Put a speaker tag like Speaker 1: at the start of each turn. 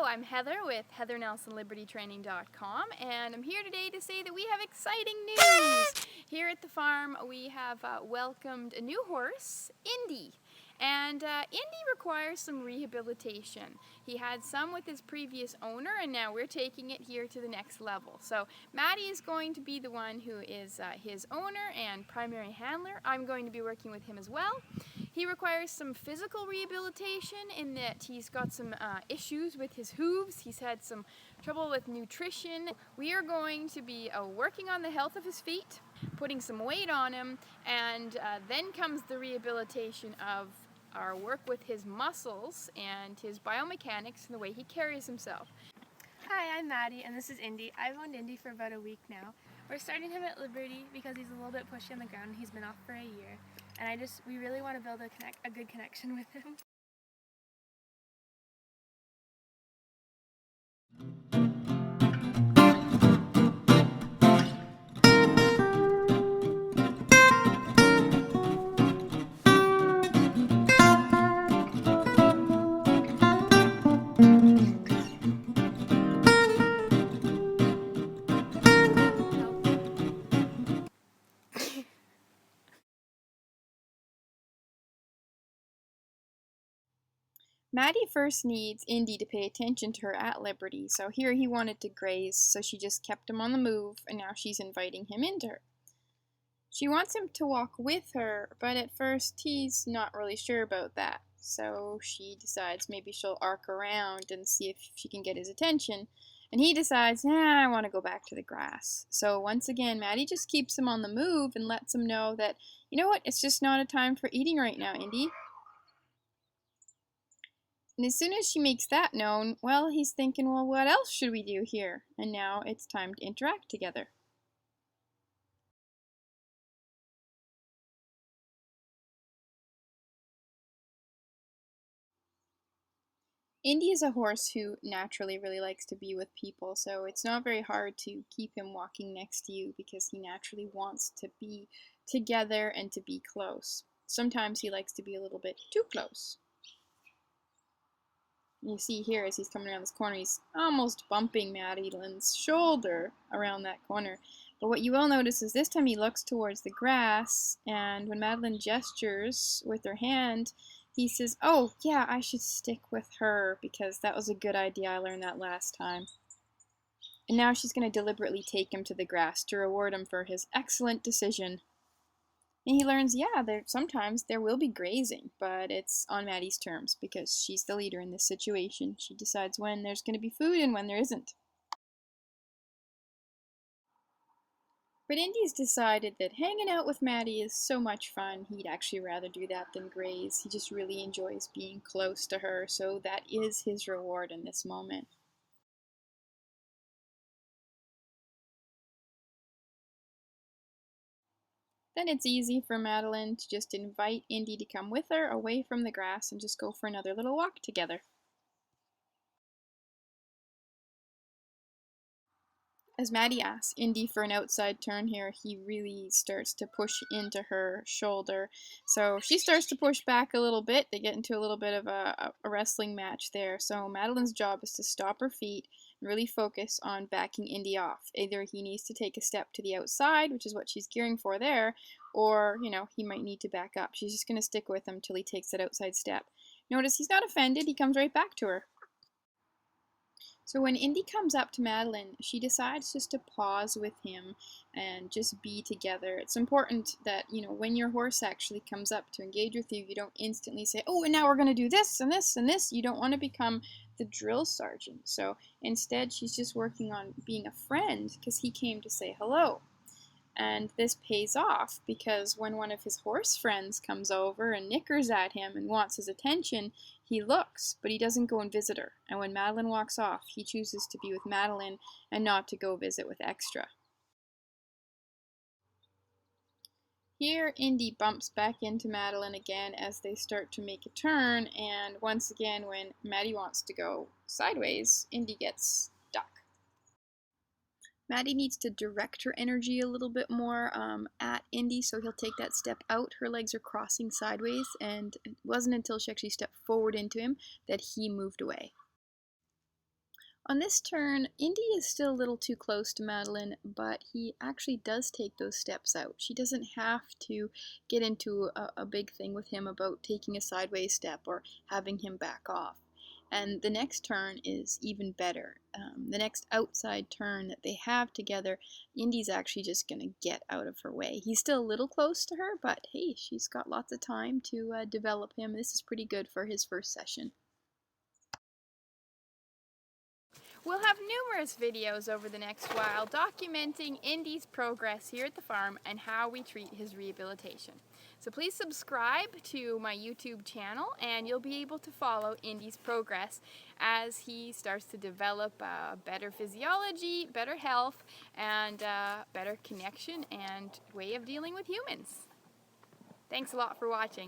Speaker 1: I'm Heather with HeatherNelsonLibertyTraining.com, and I'm here today to say that we have exciting news. Here at the farm, we have welcomed a new horse, Indy. And Indy requires some rehabilitation. He had some with his previous owner, and now we're taking it here to the next level. So Maddie is going to be the one who is his owner and primary handler. I'm going to be working with him as well. He requires some physical rehabilitation in that he's got some issues with his hooves. He's had some trouble with nutrition. We are going to be working on the health of his feet, putting some weight on him, and then comes the rehabilitation of our work with his muscles and his biomechanics and the way he carries himself.
Speaker 2: Hi, I'm Maddie, and this is Indy. I've owned Indy for about a week now. We're starting him at Liberty because he's a little bit pushy on the ground. He's been off for a year, and we really want to build a good connection with him.
Speaker 1: Maddie first needs Indy to pay attention to her at Liberty, so here he wanted to graze, so she just kept him on the move, and now she's inviting him into her. She wants him to walk with her, but at first he's not really sure about that, so she decides maybe she'll arc around and see if she can get his attention, and he decides, I want to go back to the grass. So once again, Maddie just keeps him on the move and lets him know that, you know what, it's just not a time for eating right now, Indy. And as soon as she makes that known, well, he's thinking, well, what else should we do here? And now it's time to interact together. Indy is a horse who naturally really likes to be with people, so it's not very hard to keep him walking next to you because he naturally wants to be together and to be close. Sometimes he likes to be a little bit too close. You see here as he's coming around this corner, he's almost bumping Madeline's shoulder around that corner. But what you will notice is this time he looks towards the grass, and when Madeline gestures with her hand, he says, oh, yeah, I should stick with her because that was a good idea. I learned that last time. And now she's going to deliberately take him to the grass to reward him for his excellent decision. And he learns, yeah, sometimes there will be grazing, but it's on Maddie's terms because she's the leader in this situation. She decides when there's going to be food and when there isn't. But Indy's decided that hanging out with Maddie is so much fun, he'd actually rather do that than graze. He just really enjoys being close to her, so that is his reward in this moment. Then it's easy for Madeline to just invite Indy to come with her away from the grass and just go for another little walk together. As Maddie asks Indy for an outside turn here, he really starts to push into her shoulder. So she starts to push back a little bit. They get into a little bit of a wrestling match there. So Madeline's job is to stop her feet and really focus on backing Indy off. Either he needs to take a step to the outside, which is what she's gearing for there, or, he might need to back up. She's just going to stick with him till he takes that outside step. Notice he's not offended. He comes right back to her. So when Indy comes up to Madeline, she decides just to pause with him and just be together. It's important that, when your horse actually comes up to engage with you, you don't instantly say, oh, and now we're going to do this and this and this. You don't want to become the drill sergeant. So instead, she's just working on being a friend because he came to say hello. And this pays off because when one of his horse friends comes over and nickers at him and wants his attention, he looks, but he doesn't go and visit her. And when Madeline walks off, he chooses to be with Madeline and not to go visit with Extra. Here, Indy bumps back into Madeline again as they start to make a turn, and once again, when Maddie wants to go sideways, Indy gets stuck. Maddie needs to direct her energy a little bit more at Indy, so he'll take that step out. Her legs are crossing sideways, and it wasn't until she actually stepped forward into him that he moved away. On this turn, Indy is still a little too close to Madeline, but he actually does take those steps out. She doesn't have to get into a big thing with him about taking a sideways step or having him back off. And the next turn is even better. The next outside turn that they have together, Indy's actually just going to get out of her way. He's still a little close to her, but hey, she's got lots of time to develop him. This is pretty good for his first session. We'll have numerous videos over the next while documenting Indy's progress here at the farm and how we treat his rehabilitation. So please subscribe to my YouTube channel and you'll be able to follow Indy's progress as he starts to develop better physiology, better health, and better connection and way of dealing with humans. Thanks a lot for watching.